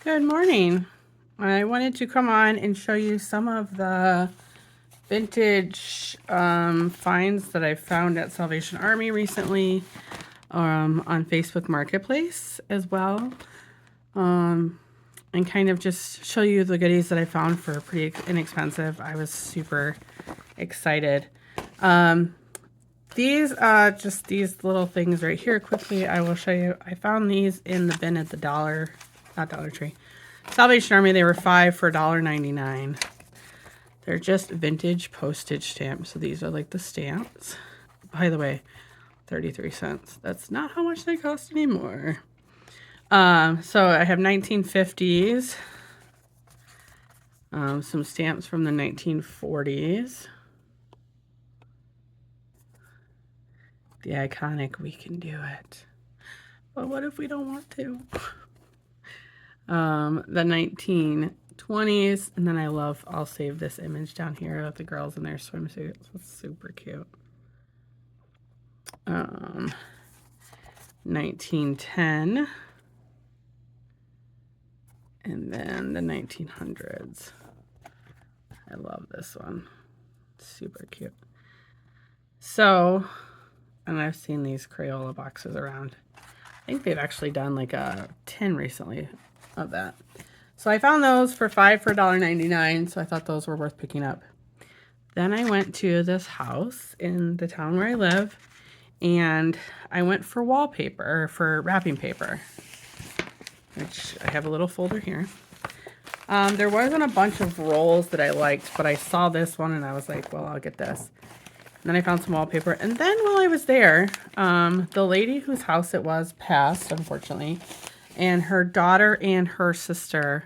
Good morning. I wanted to come on and show you some of the vintage finds that I found at Salvation Army recently, on Facebook Marketplace as well, and kind of just show you the goodies that I found for pretty inexpensive. I was super excited. Just these little things right here quickly, I will show you. I found these in the bin at the Dollar Tree. Salvation Army, they were $5 for $1.99. They're just vintage postage stamps. So these are like the stamps. By the way, 33 cents. That's not how much they cost anymore. So I have 1950s. Some stamps from the 1940s. The iconic "We Can Do It." But what if we don't want to? The 1920s, and then I'll save this image down here of the girls in their swimsuits. It's super cute. 1910, and then the 1900s. I love this one. Super cute. So, and I've seen these Crayola boxes around. I think they've actually done like a tin recently of that. So I found those for $5 for $1.99, so I thought those were worth picking up. Then I went to this house in the town where I live, and I went for wallpaper, for wrapping paper, which I have a little folder here. There wasn't a bunch of rolls that I liked, but I saw this one and I was like, well, I'll get this. And then I found some wallpaper. And then while I was there, the lady whose house it was passed, unfortunately. And her daughter and her sister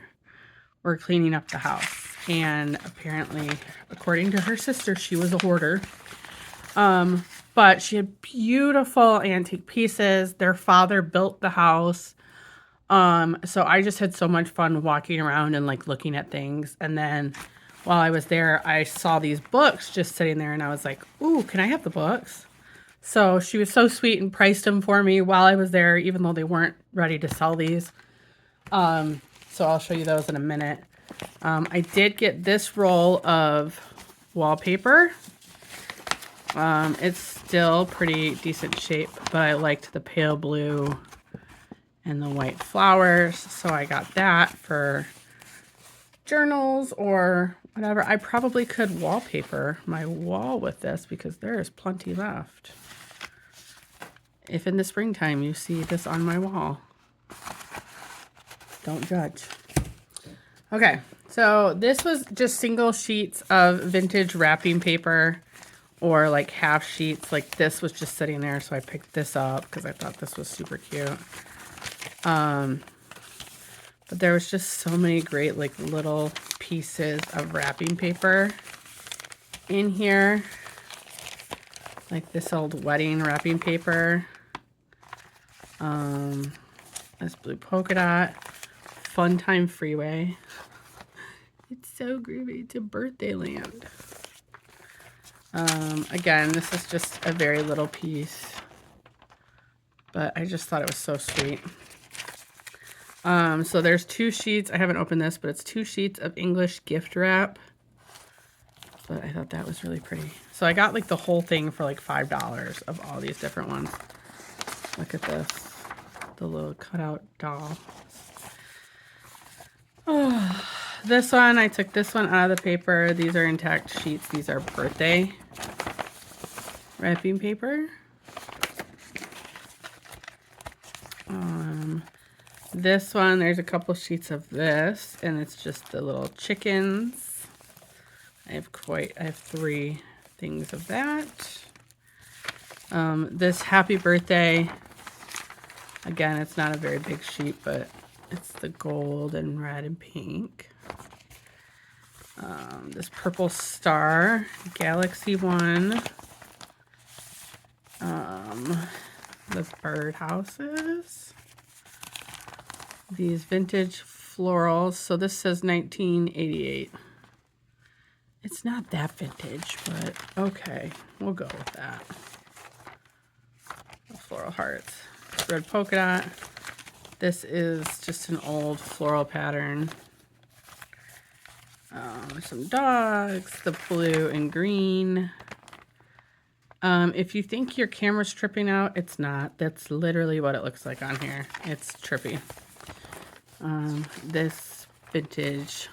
were cleaning up the house. And apparently, according to her sister, she was a hoarder. But she had beautiful antique pieces. Their father built the house. So I just had so much fun walking around and like looking at things. And then while I was there, I saw these books just sitting there and I was like, ooh, can I have the books? So she was so sweet and priced them for me while I was there, even though they weren't ready to sell these. So I'll show you those in a minute. I did get this roll of wallpaper. It's still pretty decent shape, but I liked the pale blue and the white flowers, so I got that for journals or whatever. I probably could wallpaper my wall with this because there is plenty left. If in the springtime you see this on my wall, don't judge. Okay, so this was just single sheets of vintage wrapping paper, or like half sheets. Like this was just sitting there, so I picked this up because I thought this was super cute. But there was just so many great like little pieces of wrapping paper in here. Like this old wedding wrapping paper. This blue polka dot. Fun Time Freeway. It's so groovy to birthday land. Again, this is just a very little piece, but I just thought it was so sweet. So there's 2 sheets. I haven't opened this, but it's 2 sheets of English gift wrap. But I thought that was really pretty. So I got like the whole thing for like $5 of all these different ones. Look at this. The little cutout doll. Oh, this one, I took this one out of the paper. These are intact sheets. These are birthday wrapping paper. This one, there's a couple sheets of this, and it's just the little chickens. I have 3 things of that. This happy birthday, again, it's not a very big sheet, but it's the gold and red and pink. This purple star, galaxy one. The bird houses. These vintage florals. So this says 1988. It's not that vintage, but okay, we'll go with that. The floral hearts. Red polka dot. This is just an old floral pattern. Some dogs, the blue and green. If you think your camera's tripping out, it's not. That's literally what it looks like on here. It's trippy. This vintage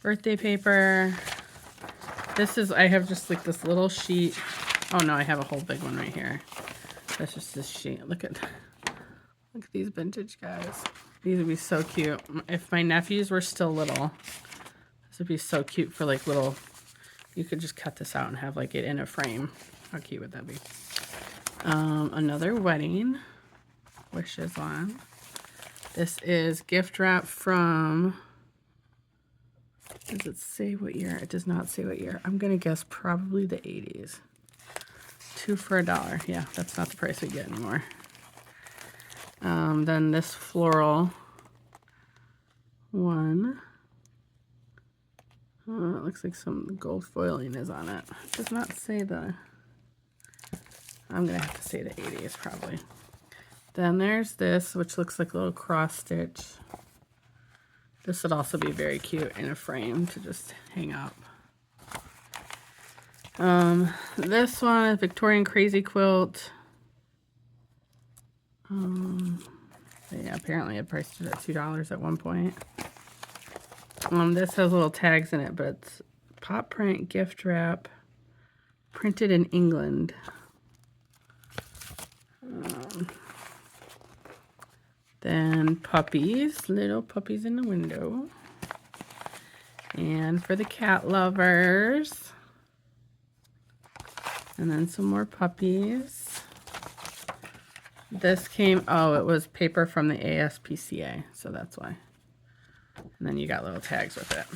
birthday paper. This is, I have just like this little sheet. Oh no, I have a whole big one right here. That's just this sheet. Look at these vintage guys. These would be so cute. If my nephews were still little, this would be so cute for like little, you could just cut this out and have like it in a frame. How cute would that be? Another wedding wishes one. This is gift wrap from, does it say what year? It does not say what year. I'm going to guess probably the 80s. 2 for $1. Yeah, that's not the price we get anymore. Then this floral one. Oh, it looks like some gold foiling is on it. It does not say the, I'm going to have to say the 80s probably. Then there's this, which looks like a little cross stitch. This would also be very cute in a frame to just hang up. This one is Victorian Crazy Quilt. Yeah, apparently I priced it at $2 at one point. This has little tags in it, but it's pop print gift wrap, printed in England. Then puppies, little puppies in the window. And for the cat lovers. And then some more puppies. This came, oh, it was paper from the ASPCA, so that's why. And then you got little tags with it.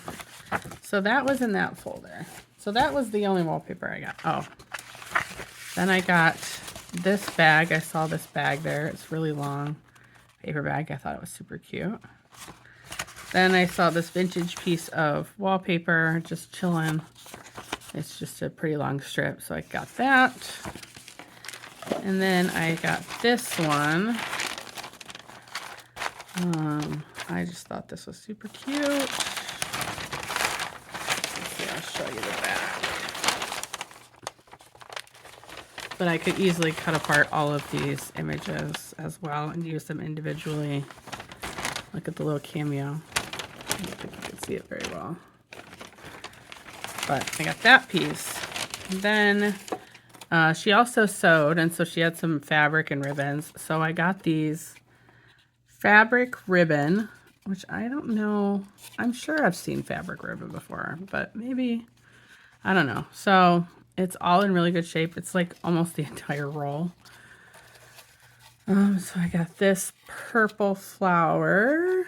So that was in that folder. So that was the only wallpaper I got. Oh. Then I got this bag. I saw this bag there. It's really long. Paper bag. I thought it was super cute. Then I saw this vintage piece of wallpaper just chilling. It's just a pretty long strip, so I got that. And then I got this one. I just thought this was super cute. Let's see, I'll show you the back. But I could easily cut apart all of these images as well and use them individually. Look at the little cameo. I don't think you can see it very well. But I got that piece. And then she also sewed, and so she had some fabric and ribbons. So I got these fabric ribbon, which I don't know. I'm sure I've seen fabric ribbon before, but maybe, I don't know. So it's all in really good shape. It's like almost the entire roll. So I got this purple flower.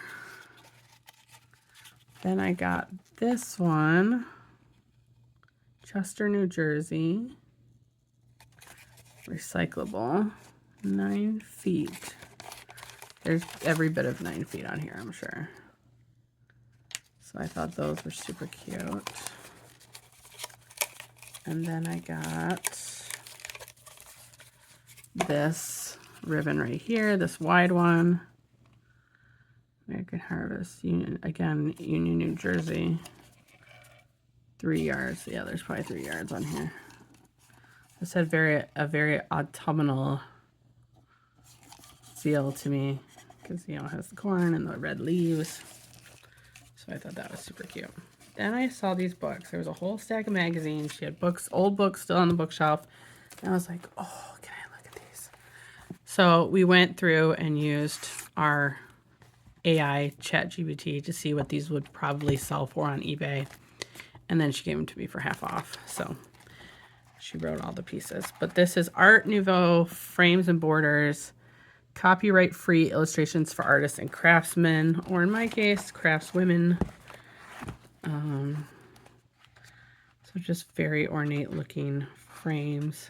Then I got this one, Chester, New Jersey, recyclable, 9 feet. There's every bit of 9 feet on here, I'm sure. So I thought those were super cute. And then I got this ribbon right here, this wide one. American Harvest, Union, again, Union, New Jersey. 3 yards. Yeah, there's probably 3 yards on here. This had a very autumnal feel to me because, you know, it has the corn and the red leaves. So I thought that was super cute. Then I saw these books. There was a whole stack of magazines. She had books, old books still on the bookshelf. And I was like, oh, can I look at these? So we went through and used our AI ChatGPT to see what these would probably sell for on eBay. And then she gave them to me for half off. So she wrote all the pieces. But this is Art Nouveau frames and borders, copyright free illustrations for artists and craftsmen, or in my case, craftswomen. So just very ornate looking frames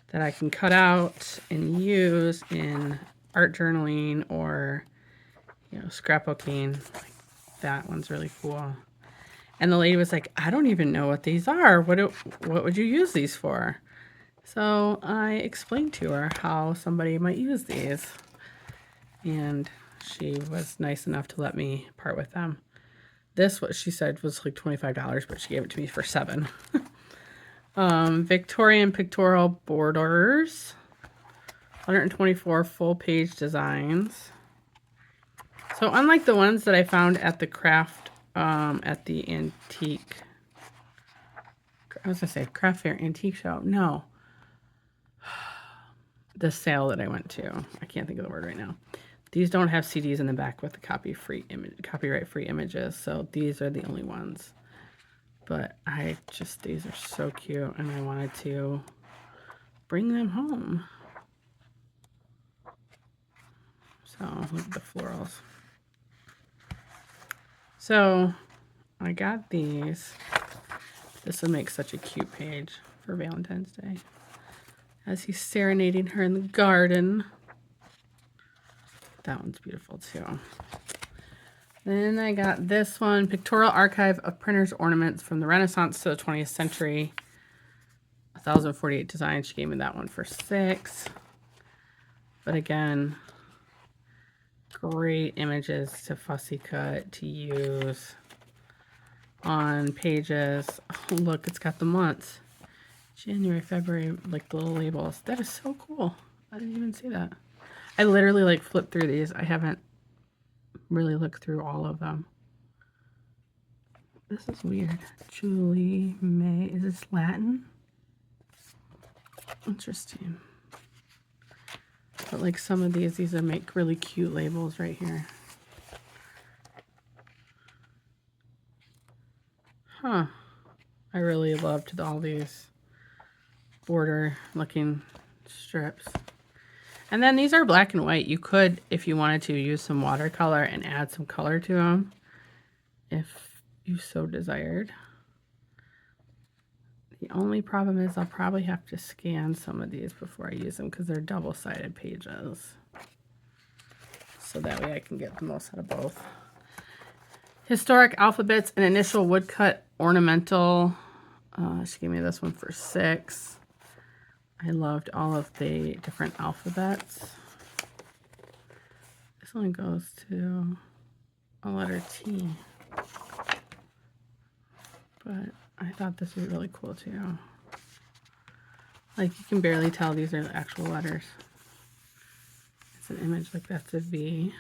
that I can cut out and use in art journaling or, you know, scrapbooking. That one's really cool. And the lady was like, I don't even know what these are. What would you use these for? So I explained to her how somebody might use these. and she was nice enough to let me part with them. This, what she said, was like $25, but she gave it to me for $7. Victorian pictorial borders, 124 full-page designs. So unlike the ones that I found at the craft, at the antique, I was gonna say craft fair antique show. No, the sale that I went to. I can't think of the word right now. These don't have CDs in the back with the copyright-free images, so these are the only ones. But these are so cute, and I wanted to bring them home. So look at the florals. So I got these. This would make such a cute page for Valentine's Day, as he's serenading her in the garden. That one's beautiful too. Then I got this one, Pictorial Archive of Printers' Ornaments from the Renaissance to the 20th Century. 1,048 designs. She gave me that one for $6. But again, great images to fussy cut, to use on pages. Oh, look, it's got the months. January, February, like the little labels. That is so cool. I didn't even see that. I literally like flipped through these. I haven't really looked through all of them. This is weird. Julie, May. Is this Latin? Interesting. But like some of these are make really cute labels right here. Huh. I really loved all these border looking strips. And then these are black and white. You could, if you wanted to, use some watercolor and add some color to them if you so desired. The only problem is I'll probably have to scan some of these before I use them because they're double-sided pages. So that way I can get the most out of both. Historic alphabets and initial woodcut ornamental. She gave me this one for $6. I loved all of the different alphabets. This one goes to a letter T. But I thought this was really cool too. Like you can barely tell these are the actual letters. It's an image like that's a V.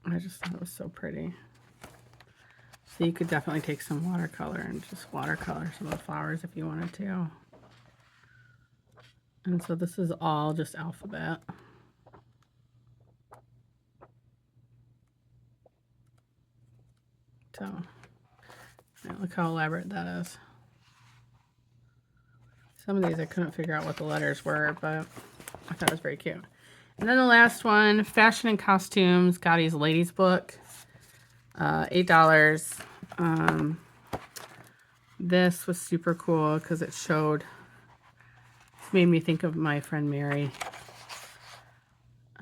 I just thought it was so pretty. So you could definitely take some watercolor and just watercolor some of the flowers if you wanted to. And so this is all just alphabet. So, look how elaborate that is. Some of these I couldn't figure out what the letters were, but I thought it was very cute. And then the last one, Fashion and Costumes, Gotti's Ladies Book, $8. This was super cool because it made me think of my friend Mary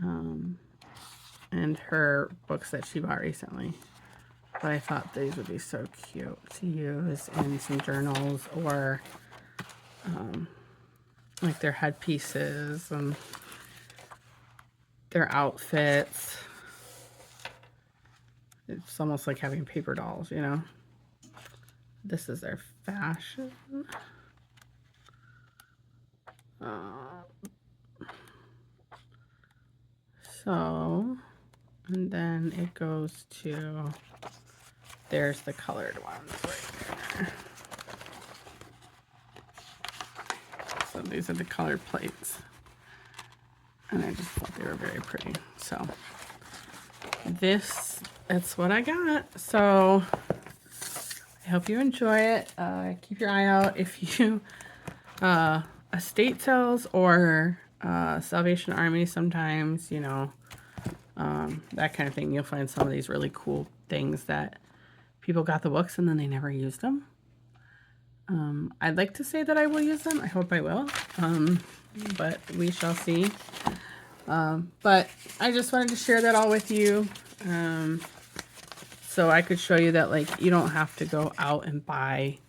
and her books that she bought recently. But I thought these would be so cute to use in some journals or like their headpieces and their outfits. It's almost like having paper dolls, you know. This is their fashion. So, and then it goes to, there's the colored ones right there. So these are the colored plates. And I just thought they were very pretty. So that's what I got. So I hope you enjoy it. Keep your eye out if you estate sales or Salvation Army sometimes, you know, that kind of thing. You'll find some of these really cool things that people got the books and then they never used them. I'd like to say that I will use them. I hope I will. But we shall see. But I just wanted to share that all with you. So I could show you that, like, you don't have to go out and buy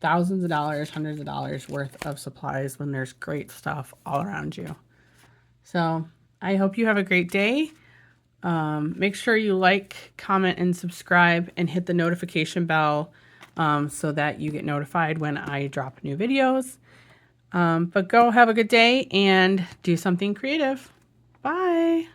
thousands of dollars, hundreds of dollars worth of supplies when there's great stuff all around you. So I hope you have a great day. Make sure you like, comment, and subscribe, and hit the notification bell so that you get notified when I drop new videos. But go have a good day and do something creative. Bye.